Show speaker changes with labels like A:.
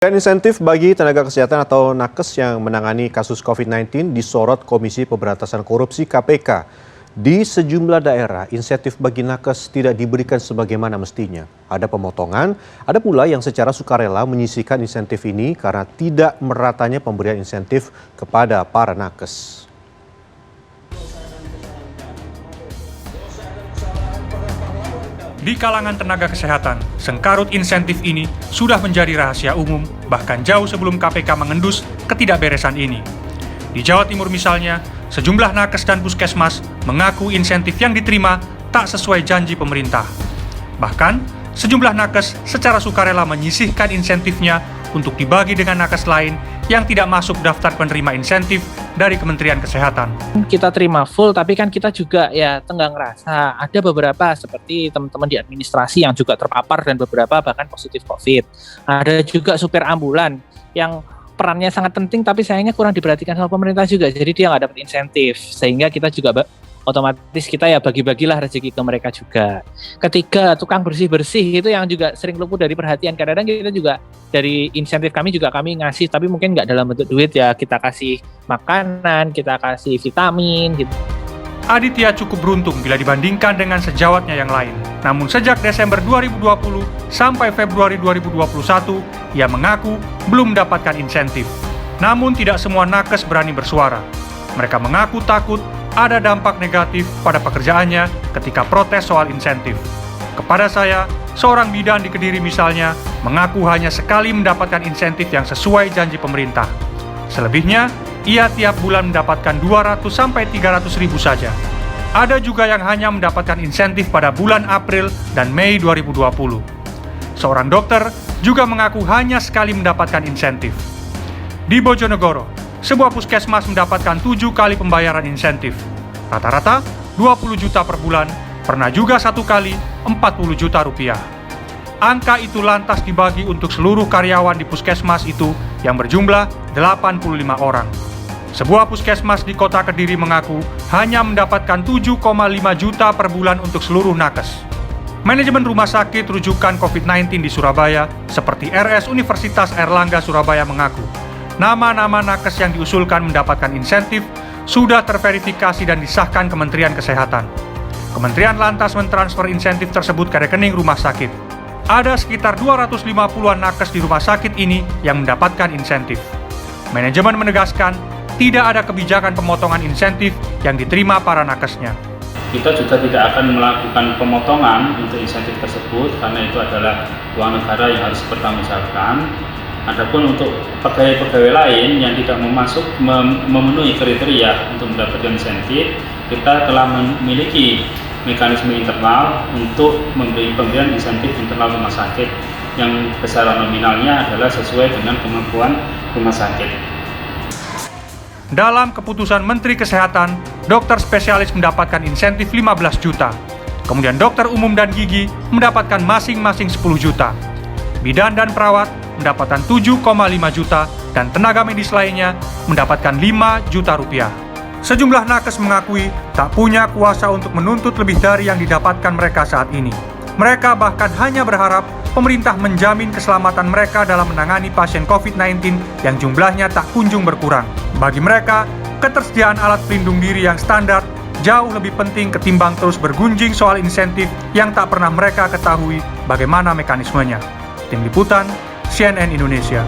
A: Dan insentif bagi tenaga kesehatan atau nakes yang menangani kasus COVID-19 disorot Komisi Pemberantasan Korupsi (KPK). Di sejumlah daerah, insentif bagi nakes tidak diberikan sebagaimana mestinya. Ada pemotongan, ada pula yang secara sukarela menyisihkan insentif ini karena tidak meratanya pemberian insentif kepada para nakes.
B: Di kalangan tenaga kesehatan, sengkarut insentif ini sudah menjadi rahasia umum, bahkan jauh sebelum KPK mengendus ketidakberesan ini. Di Jawa Timur misalnya, sejumlah nakes dan puskesmas mengaku insentif yang diterima tak sesuai janji pemerintah. Bahkan, sejumlah nakes secara sukarela menyisihkan insentifnya untuk dibagi dengan nakes lain yang tidak masuk daftar penerima insentif dari Kementerian Kesehatan.
C: Kita terima full, tapi kan kita juga ya tenggang rasa. Ada beberapa seperti teman-teman di administrasi yang juga terpapar dan beberapa bahkan positif COVID. Ada juga supir ambulan yang perannya sangat penting tapi sayangnya kurang diperhatikan sama pemerintah juga. Jadi dia nggak dapat insentif. Sehingga kita juga otomatis kita ya bagi-bagilah rezeki ke mereka juga. Ketiga, tukang bersih-bersih itu yang juga sering luput dari perhatian. Kadang-kadang kita juga dari insentif kami juga kami ngasih, tapi mungkin nggak dalam bentuk duit ya. Kita kasih makanan, kita kasih vitamin gitu.
B: Aditya cukup beruntung bila dibandingkan dengan sejawatnya yang lain. Namun sejak Desember 2020 sampai Februari 2021, ia mengaku belum mendapatkan insentif. Namun tidak semua nakes berani bersuara. Mereka mengaku takut ada dampak negatif pada pekerjaannya ketika protes soal insentif. Kepada saya, seorang bidan di Kediri misalnya, mengaku hanya sekali mendapatkan insentif yang sesuai janji pemerintah. Selebihnya, ia tiap bulan mendapatkan 200-300 ribu saja. Ada juga yang hanya mendapatkan insentif pada bulan April dan Mei 2020. Seorang dokter juga mengaku hanya sekali mendapatkan insentif. Di Bojonegoro, sebuah puskesmas mendapatkan 7 kali pembayaran insentif. Rata-rata 20 juta per bulan, pernah juga 1 kali 40 juta rupiah. Angka itu lantas dibagi untuk seluruh karyawan di puskesmas itu yang berjumlah 85 orang. Sebuah puskesmas di kota Kediri mengaku hanya mendapatkan 7,5 juta per bulan untuk seluruh nakes. Manajemen rumah sakit rujukan COVID-19 di Surabaya, seperti RS Universitas Airlangga Surabaya mengaku, nama-nama nakes yang diusulkan mendapatkan insentif sudah terverifikasi dan disahkan Kementerian Kesehatan. Kementerian lantas mentransfer insentif tersebut ke rekening rumah sakit. Ada sekitar 250-an nakes di rumah sakit ini yang mendapatkan insentif. Manajemen menegaskan tidak ada kebijakan pemotongan insentif yang diterima para nakesnya.
D: Kita juga tidak akan melakukan pemotongan untuk insentif tersebut karena itu adalah uang negara yang harus dipertanggungjawabkan. Adapun untuk pegawai-pegawai lain yang tidak memenuhi kriteria untuk mendapatkan insentif, kita telah memiliki mekanisme internal untuk pemberian insentif internal rumah sakit yang besaran nominalnya adalah sesuai dengan kemampuan rumah sakit.
B: Dalam keputusan Menteri Kesehatan, dokter spesialis mendapatkan insentif 15 juta. Kemudian dokter umum dan gigi mendapatkan masing-masing 10 juta. Bidan dan perawat mendapatkan 7,5 juta dan tenaga medis lainnya mendapatkan 5 juta rupiah. Sejumlah nakes mengakui tak punya kuasa untuk menuntut lebih dari yang didapatkan mereka saat ini. Mereka bahkan hanya berharap pemerintah menjamin keselamatan mereka dalam menangani pasien COVID-19 yang jumlahnya tak kunjung berkurang. Bagi mereka, ketersediaan alat pelindung diri yang standar jauh lebih penting ketimbang terus bergunjing soal insentif yang tak pernah mereka ketahui bagaimana mekanismenya. Tim Liputan, CNN Indonesia.